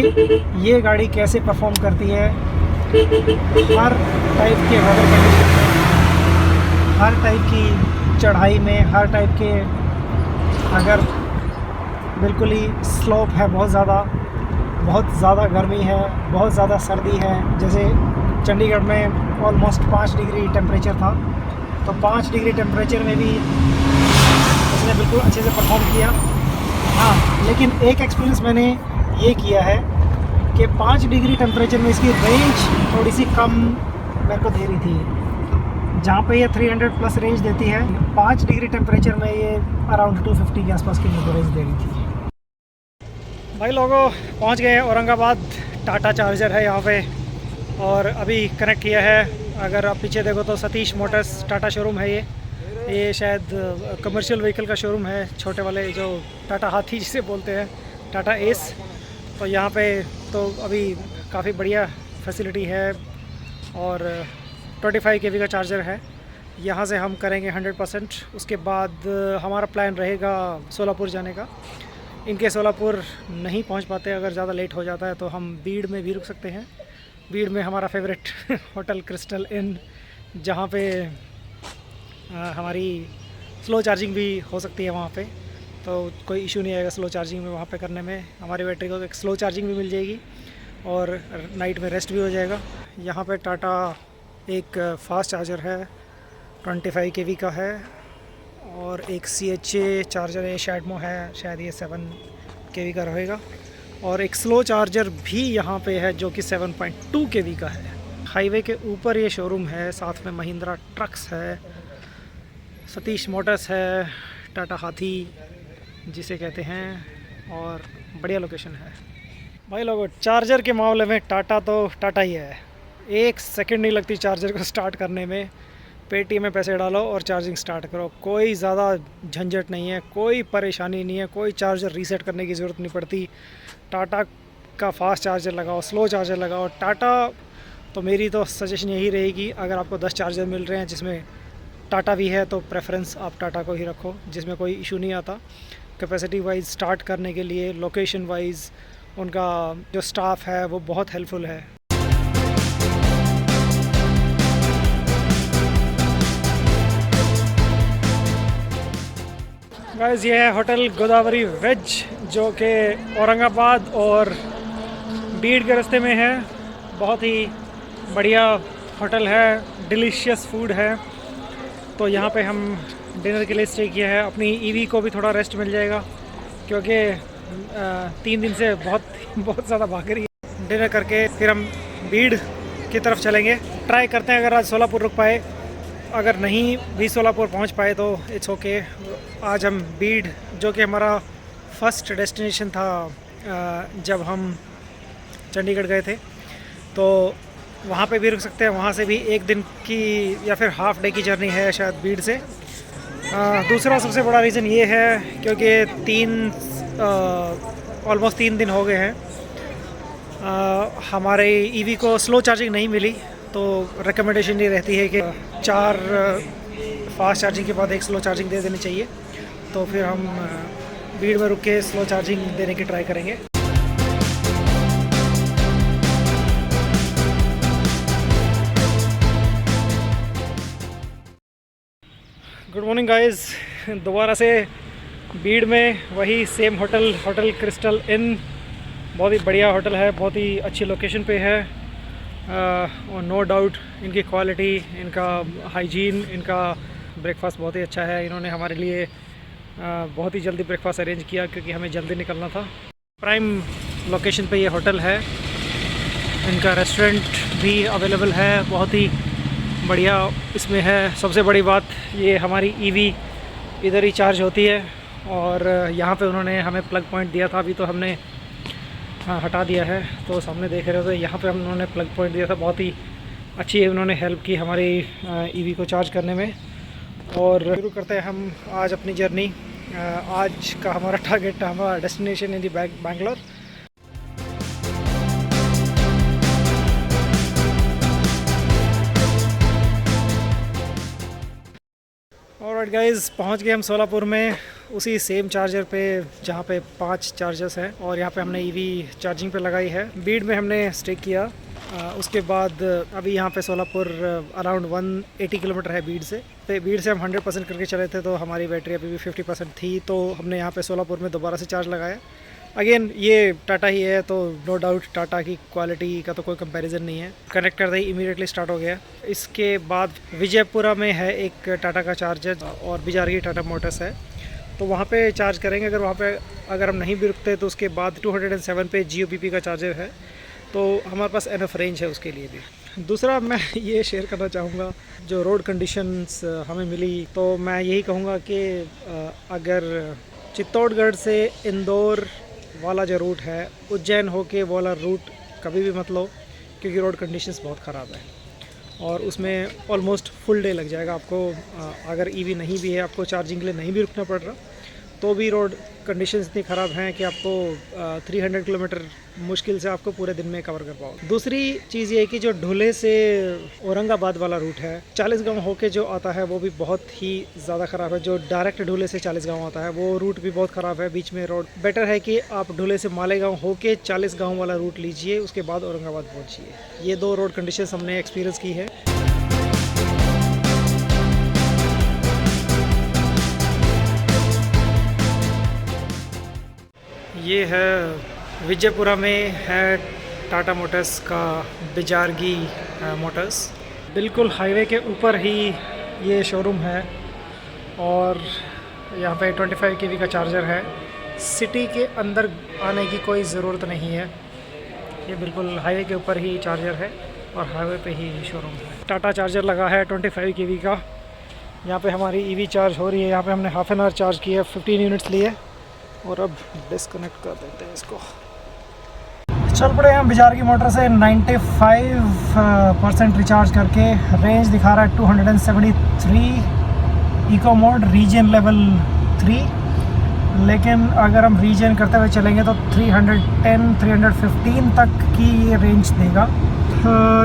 ये गाड़ी कैसे परफॉर्म करती है हर टाइप के वेदर कंडीशन में, हर टाइप की चढ़ाई में, हर टाइप के, अगर बिल्कुल ही स्लोप है, बहुत ज़्यादा गर्मी है, बहुत ज़्यादा सर्दी है। जैसे चंडीगढ़ में ऑलमोस्ट 5 डिग्री टेम्परेचर था, तो 5 डिग्री टेम्परेचर में भी उसने बिल्कुल अच्छे से परफॉर्म किया। हाँ, लेकिन एक एक्सपीरियंस मैंने ये किया है कि 5 डिग्री टेम्परेचर में इसकी रेंज थोड़ी सी कम मेरे को दे रही थी। जहाँ पे ये 300 प्लस रेंज देती है, 5 डिग्री टेम्परेचर में ये अराउंड 250 के आसपास की मुझे रेंज दे रही थी। भाई लोगों, पहुँच गए औरंगाबाद। टाटा चार्जर है यहाँ पे और अभी कनेक्ट किया है। अगर आप पीछे देखो तो सतीश मोटर्स टाटा शोरूम है। ये शायद कमर्शियल व्हीकल का शोरूम है, छोटे वाले जो टाटा हाथी जिसे बोलते हैं, टाटा एस। तो यहाँ पे तो अभी काफ़ी बढ़िया फैसिलिटी है और 25 kV का चार्जर है। यहाँ से हम करेंगे 100%। उसके बाद हमारा प्लान रहेगा सोलापुर जाने का। इनके सोलापुर नहीं पहुँच पाते, अगर ज़्यादा लेट हो जाता है तो हम बीड़ में भी रुक सकते हैं। भीड़ में हमारा फेवरेट होटल क्रिस्टल इन, जहाँ पे हमारी स्लो चार्जिंग भी हो सकती है वहाँ पे, तो कोई इशू नहीं आएगा स्लो चार्जिंग में वहाँ पे करने में। हमारी बैटरी को एक स्लो चार्जिंग भी मिल जाएगी और नाइट में रेस्ट भी हो जाएगा। यहाँ पे टाटा एक फास्ट चार्जर है 25 kV का है, और एक CHA चार्जर है, शैडमो है, शायद ये 7 kV का रहेगा, और एक स्लो चार्जर भी यहाँ पे है जो कि 7.2 kV का है। हाईवे के ऊपर ये शोरूम है, साथ में महिंद्रा ट्रक्स है, सतीश मोटर्स है, टाटा हाथी जिसे कहते हैं, और बढ़िया लोकेशन है भाई लोगों। चार्जर के मामले में टाटा तो टाटा ही है, 1 सेकंड नहीं लगती चार्जर को स्टार्ट करने में। पेटीएम में पैसे डालो और चार्जिंग स्टार्ट करो, कोई ज़्यादा झंझट नहीं है, कोई परेशानी नहीं है, कोई चार्जर रीसेट करने की ज़रूरत नहीं पड़ती। टाटा का फास्ट चार्जर लगाओ, स्लो चार्जर लगाओ। टाटा तो मेरी तो सजेशन यही रहेगी, अगर आपको 10 चार्जर मिल रहे हैं जिसमें टाटा भी है तो प्रेफरेंस आप टाटा को ही रखो, जिसमें कोई इशू नहीं आता। कैपेसिटी वाइज स्टार्ट करने के लिए, लोकेशन वाइज उनका जो स्टाफ है वो बहुत हेल्पफुल है। गाइस ये है होटल गोदावरी वेज, जो कि औरंगाबाद और बीड़ के रास्ते में है। बहुत ही बढ़िया होटल है, डिलीशियस फूड है। तो यहाँ पे हम डिनर के लिए स्टे किया है। अपनी ईवी को भी थोड़ा रेस्ट मिल जाएगा, क्योंकि 3 दिन से बहुत ज़्यादा भाग रही है। डिनर करके फिर हम बीड़ की तरफ चलेंगे। ट्राई करते हैं अगर आज सोलापुर रुक पाए, अगर नहीं भी सोलापुर पहुंच पाए तो इट्स ओके। आज हम बीड़, जो कि हमारा फर्स्ट डेस्टिनेशन था जब हम चंडीगढ़ गए थे, तो वहाँ पे भी रुक सकते हैं। वहाँ से भी 1 दिन की या फिर हाफ डे की जर्नी है शायद बीड़ से। दूसरा सबसे बड़ा रीज़न ये है क्योंकि ऑलमोस्ट 3 दिन हो गए हैं हमारे ईवी को स्लो चार्जिंग नहीं मिली, तो रिकमेंडेशन ये रहती है कि 4 फास्ट चार्जिंग के बाद 1 स्लो चार्जिंग दे देनी चाहिए। तो फिर हम भीड़ में रुक के स्लो चार्जिंग देने की ट्राई करेंगे। गुड मॉर्निंग गाइस, दोबारा से भीड़ में वही सेम होटल क्रिस्टल इन। बहुत ही बढ़िया होटल है, बहुत ही अच्छी लोकेशन पे है, और नो डाउट इनकी क्वालिटी, इनका हाइजीन, इनका ब्रेकफास्ट बहुत ही अच्छा है। इन्होंने हमारे लिए बहुत ही जल्दी ब्रेकफास्ट अरेंज किया क्योंकि हमें जल्दी निकलना था। प्राइम लोकेशन पे ये होटल है, इनका रेस्टोरेंट भी अवेलेबल है, बहुत ही बढ़िया इसमें है। सबसे बड़ी बात ये हमारी ईवी इधर ही चार्ज होती है, और यहाँ पे उन्होंने हमें प्लग पॉइंट दिया था, अभी तो हमने हटा दिया है। तो सामने देख रहे हो, तो यहाँ पे हम उन्होंने प्लग पॉइंट दिया था। बहुत ही अच्छी उन्होंने हेल्प की हमारी ईवी को चार्ज करने में। और शुरू करते हैं हम आज अपनी जर्नी। आज का हमारा टारगेट, हमारा destination in the Bangalore. Alright guys, पहुंच गए हम सोलापुर में, उसी सेम चार्जर पे जहाँ पे 5 चार्जर्स हैं, और यहाँ पे हमने ईवी चार्जिंग पे लगाई है। बीड़ में हमने स्टे किया। उसके बाद अभी यहाँ पे सोलापुर अराउंड 180 किलोमीटर है बीड़ से। बीड़ से हम 100% करके चले थे, तो हमारी बैटरी अभी भी 50% थी। तो हमने यहाँ पे सोलापुर में दोबारा से चार्ज लगाया। अगेन ये टाटा ही है, तो नो डाउट टाटा की क्वालिटी का तो कोई कंपैरिजन नहीं है। कनेक्ट करते ही इमीडिएटली स्टार्ट हो गया। इसके बाद विजयपुरा में है एक टाटा का चार्जर, और बिजारगी टाटा मोटर्स है, तो वहाँ पे चार्ज करेंगे। अगर वहाँ पे अगर हम नहीं भी रुकते तो उसके बाद 207 पे GOPP का चार्जर है, तो हमारे पास एनफ रेंज है उसके लिए भी। दूसरा मैं ये शेयर करना चाहूँगा, जो रोड कंडीशंस हमें मिली, तो मैं यही कहूँगा कि अगर चित्तौड़गढ़ से इंदौर वाला जो रूट है, उज्जैन होके वाला रूट कभी भी मत लो, क्योंकि रोड कंडीशंस बहुत ख़राब है, और उसमें ऑलमोस्ट फुल डे लग जाएगा आपको। अगर ईवी नहीं भी है, आपको चार्जिंग के लिए नहीं भी रुकना पड़ रहा, तो भी रोड कंडीशंस इतनी ख़राब हैं कि आपको 300 किलोमीटर मुश्किल से आपको पूरे दिन में कवर कर पाओ। दूसरी चीज़ ये है कि जो ढूले से औरंगाबाद वाला रूट है, 40 गाँव होके जो आता है वो भी बहुत ही ज़्यादा ख़राब है। जो डायरेक्ट ढूले से 40 गाँव आता है वो रूट भी बहुत ख़राब है। बीच में रोड बेटर है कि आप ढूले से मालेगांव होके 40 गाँव वाला रूट लीजिए, उसके बाद औरंगाबाद पहुँचिए। ये 2 रोड कंडीशंस हमने एक्सपीरियंस की है। ये है विजयपुरा में है टाटा मोटर्स का बिजारगी मोटर्स। बिल्कुल हाईवे के ऊपर ही ये शोरूम है और यहाँ पे 25 केवी का चार्जर है। सिटी के अंदर आने की कोई ज़रूरत नहीं है, ये बिल्कुल हाईवे के ऊपर ही चार्जर है और हाईवे पे ही शोरूम है। टाटा चार्जर लगा है 25 केवी का। यहाँ पे हमारी ईवी चार्ज हो रही है। यहाँ पे हमने हाफ एन आवर चार्ज किया, 15 यूनिट्स लिए और अब डिस्कनेक्ट कर देते हैं इसको। चल पड़े हम बिजारगी मोटर से 95% रिचार्ज करके। रेंज दिखा रहा है 273, इको मोड रीजन लेवल 3, लेकिन अगर हम रीजन करते हुए चलेंगे तो 310-315 तक की ये रेंज देगा।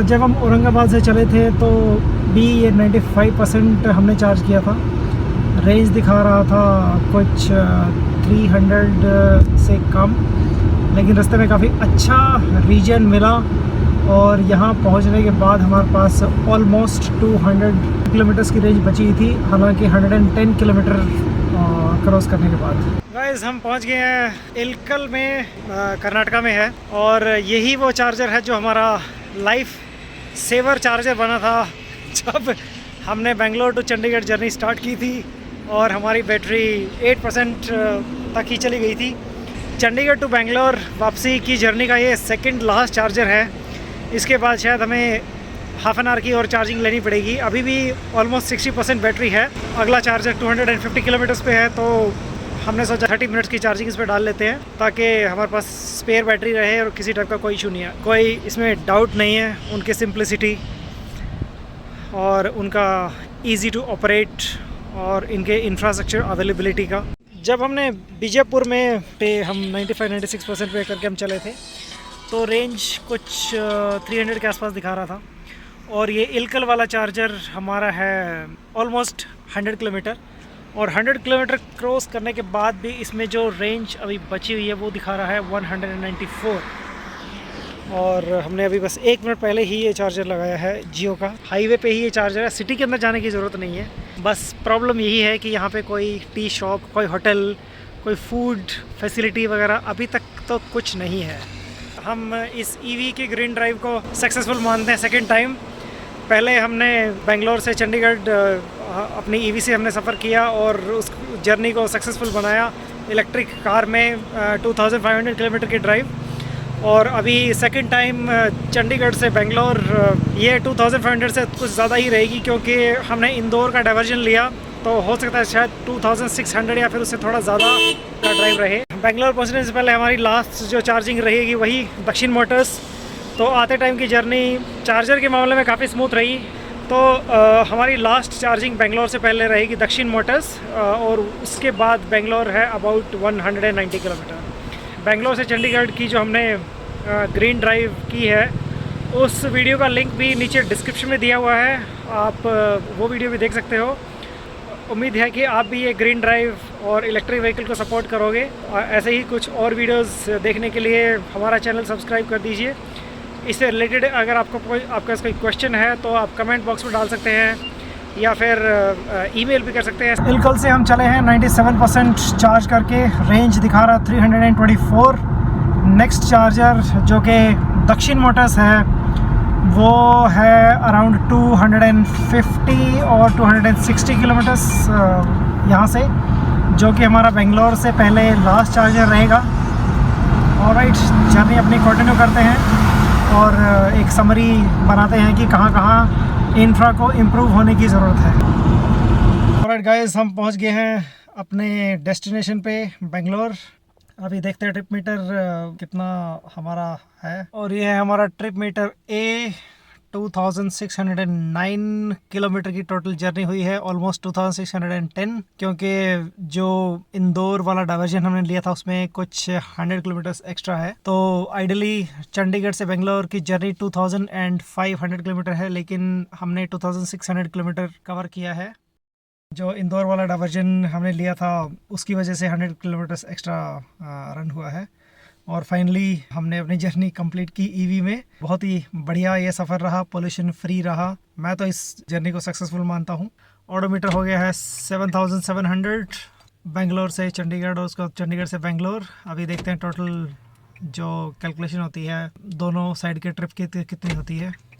जब हम औरंगाबाद से चले थे तो भी ये 95% हमने चार्ज किया था। रेंज दिखा रहा था कुछ 300 से कम, लेकिन रास्ते में काफ़ी अच्छा रीजन मिला और यहाँ पहुँचने के बाद हमारे पास ऑलमोस्ट 200 किलोमीटर्स की रेंज बची थी, हालांकि 110 किलोमीटर क्रॉस करने के बाद। गाइस हम पहुँच गए हैं इलकल में, कर्नाटका में है, और यही वो चार्जर है जो हमारा लाइफ सेवर चार्जर बना था जब हमने Bangalore to Chandigarh journey start की थी और हमारी बैटरी 8% तक ही चली गई थी। चंडीगढ़ टू बेंगलोर वापसी की जर्नी का ये सेकंड लास्ट चार्जर है। इसके बाद शायद हमें हाफ एन आवर की और चार्जिंग लेनी पड़ेगी। अभी भी ऑलमोस्ट 60% बैटरी है। अगला चार्जर 250 किलोमीटर्स पे है, तो हमने सोचा 30 मिनट्स की चार्जिंग इस पर डाल लेते हैं ताकि हमारे पास स्पेयर बैटरी रहे और किसी टाइप का कोई इशू नहीं है। कोई इसमें डाउट नहीं है उनके सिंप्लिसिटी और उनका ईज़ी टू ऑपरेट और इनके इंफ्रास्ट्रक्चर अवेलेबिलिटी का। जब हमने विजयपुर में पे हम 95-96% पे करके हम चले थे तो रेंज कुछ 300 के आसपास दिखा रहा था, और ये इलकल वाला चार्जर हमारा है ऑलमोस्ट 100 किलोमीटर, और 100 किलोमीटर क्रॉस करने के बाद भी इसमें जो रेंज अभी बची हुई है वो दिखा रहा है 194। और हमने अभी बस 1 मिनट पहले ही ये चार्जर लगाया है जियो का। हाईवे पे ही ये चार्जर है, सिटी के अंदर जाने की ज़रूरत नहीं है। बस प्रॉब्लम यही है कि यहाँ पे कोई टी शॉप, कोई होटल, कोई फूड फैसिलिटी वगैरह अभी तक तो कुछ नहीं है। हम इस ईवी की ग्रीन ड्राइव को सक्सेसफुल मानते हैं सेकेंड टाइम। पहले हमने बेंगलोर से चंडीगढ़ अपनी ईवी से हमने सफ़र किया और उस जर्नी को सक्सेसफुल बनाया इलेक्ट्रिक कार में 2500 किलोमीटर की ड्राइव। और अभी सेकंड टाइम चंडीगढ़ से बेंगलोर, ये 2500 से कुछ ज़्यादा ही रहेगी क्योंकि हमने इंदौर का डाइवर्जन लिया, तो हो सकता है शायद 2600 या फिर उससे थोड़ा ज़्यादा का ड्राइव रहे। बेंगलोर पहुंचने से पहले हमारी लास्ट जो चार्जिंग रहेगी वही दक्षिण मोटर्स। तो आते टाइम की जर्नी चार्जर के मामले में काफ़ी स्मूथ रही। तो हमारी लास्ट चार्जिंग बेंगलोर से पहले रहेगी दक्षिण मोटर्स, और उसके बाद बेंगलोर है अबाउट 190 किलोमीटर। बेंगलोर से चंडीगढ़ की जो हमने ग्रीन ड्राइव की है उस वीडियो का लिंक भी नीचे डिस्क्रिप्शन में दिया हुआ है, आप वो वीडियो भी देख सकते हो। उम्मीद है कि आप भी ये ग्रीन ड्राइव और इलेक्ट्रिक व्हीकल को सपोर्ट करोगे। ऐसे ही कुछ और वीडियोस देखने के लिए हमारा चैनल सब्सक्राइब कर दीजिए। इससे रिलेटेड अगर आपका कोई क्वेश्चन है तो आप कमेंट बॉक्स में डाल सकते हैं या फिर ईमेल भी कर सकते हैं। इलकल से हम चले हैं 97% चार्ज करके, रेंज दिखा रहा 324। नेक्स्ट चार्जर जो कि दक्षिण मोटर्स है वो है अराउंड 250 और 260 किलोमीटर्स यहाँ से, जो कि हमारा बेंगलोर से पहले लास्ट चार्जर रहेगा। ऑलराइट, जर्नी अपनी कंटिन्यू करते हैं और एक समरी बनाते हैं कि कहाँ कहाँ इंफ्रा को इम्प्रूव होने की ज़रूरत है। ऑलराइट गाइस, हम पहुँच गए हैं अपने डेस्टिनेशन पे बेंगलोर। अभी देखते हैं ट्रिप मीटर कितना हमारा है, और ये है हमारा ट्रिप मीटर A 2609 किलोमीटर की टोटल जर्नी हुई है, ऑलमोस्ट 2610, क्योंकि जो इंदौर वाला डाइवर्जन हमने लिया था उसमें कुछ 100 किलोमीटर एक्स्ट्रा है। तो आइडियली चंडीगढ़ से बेंगलोर की जर्नी 2500 किलोमीटर है, लेकिन हमने 2600 किलोमीटर कवर किया है। जो इंदौर वाला डाइवर्जन हमने लिया था उसकी वजह से 100 किलोमीटर एक्स्ट्रा रन हुआ है। और फाइनली हमने अपनी जर्नी कंप्लीट की ईवी में। बहुत ही बढ़िया ये सफ़र रहा, पोल्यूशन फ्री रहा। मैं तो इस जर्नी को सक्सेसफुल मानता हूँ। ऑडोमीटर हो गया है 7700 बेंगलोर से चंडीगढ़ और उसका चंडीगढ़ से बेंगलोर। अभी देखते हैं टोटल जो कैलकुलेशन होती है दोनों साइड के ट्रिप की कितनी होती है।